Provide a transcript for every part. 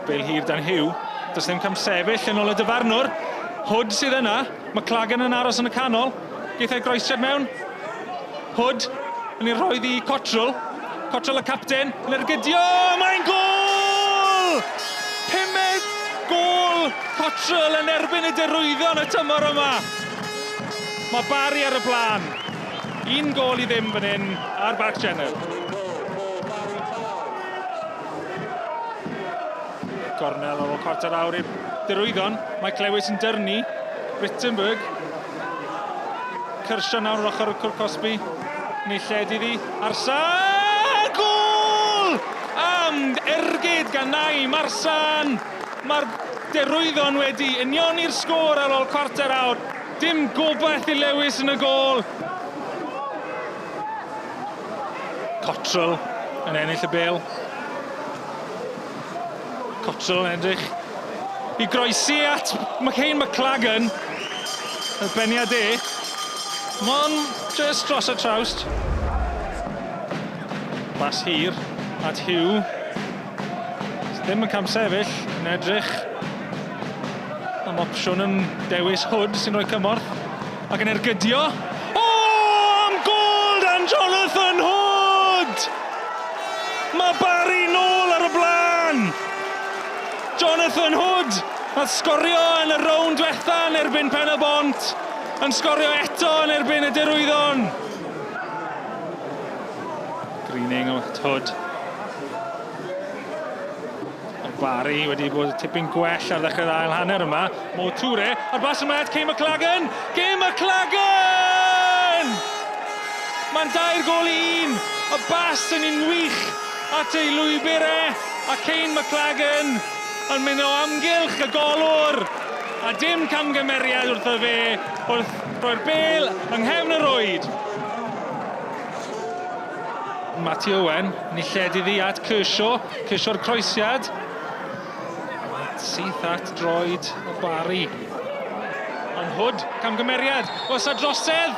Bale hir dan Hugh. Does ddim camsefyll yn ôl y dyfarnwr. Hood sydd yna. Mae Clagan yn aros yn y canol. Geith ei groesiad mewn. Hood yn ei roi ddi Cottrell. Cottrell y capten yn ergydio. Mae'n gol! 5 gol Cottrell yn erbyn y Derwyddon y tymor yma. Mae Barri ar y blaen. 1 gol i ddim fan hyn ar Barc Jenner. Gornel ar ôl cwarter awr i'r Derwyddon. Mike Lewis yn dyrnu. Rittenberg. Cyrsio nawr ar ochr y Cosby. Neu lled iddi. Arsan! Gol! Am ergyd gan Naim Arsan. Mae'r Derwyddon wedi union i'r sgôr ar ôl cwarter awr. Dim gobaith i Lewis yn y gol. Cottrell yn ennill y bêl. Cottrell yn edrych i groesi at McClagan. Y beniad e. Mon just dros y trawst. Bas hir at Hugh. Ddim yn camsefyll yn edrych am opsiwn yn dewis Hood sy'n rhoi cymorth. Ac yn ergydio. O! Am gol dan Jonathan Hood! Mae Barri nôl ar y blaen! Jonathan Hood a sgorio yn y rownd diwetha yn erbyn Pen y Bont, yn sgorio eto yn erbyn y Derwyddon. Greening at Hood. Barri wedi bod tipyn gwell ar ddechrau'r ail hanner yma. Mo Toure ar bas ymwneud, Kay McClagan! Kay McClagan! Mae'n 2 gol i 1. Y bas yn un wych at ei lwybr e. A Kay McClagan yn mynd o amgylch y golwr. A dim camgymeriad wrtho fe wrth roi'r bêl yng nghefn y rwyd. Matty Owen yn ei lled iddi at Kershaw. Kershaw'r croesiad. Syth at droed o Barri. Ond Hood, camgymeriad. Oes a drosedd.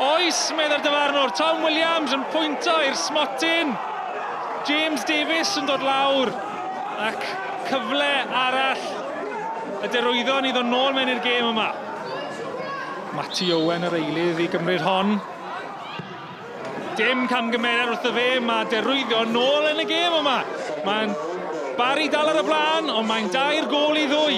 Oes, meddai'r dyfarnwr. Tom Williams yn pwynto i'r smotyn. James Davies yn dod lawr. Ac cyfle arall y Derwyddon i ddod nôl mewn i'r gêm yma. Matty Owen yr eilydd i gymryd hon. Dim camgymeriad wrtho fe, mae Derwyddon nôl yn y gêm yma. Mae'n Barri dal ar y blaen, ond mae'n 2 gol i 2.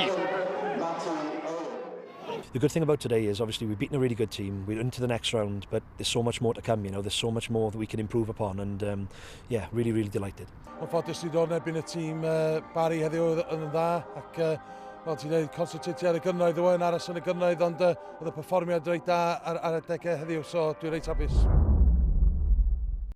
The good thing about today is obviously we've beaten a really good team. We're into the next round, but there's so much more to come, you know. There's so much more that we can improve upon, and yeah, really, really delighted. Mae'n ffodus i ddod yn erbyn y tîm Barri heddiw yn dda, ac fel ti'n dweud, concentrate ar y gynnoedd, yn aros yn y gynnoedd, ond oedd y perfformiad reit da ar y degau heddiw, so dwi'n reit hapus.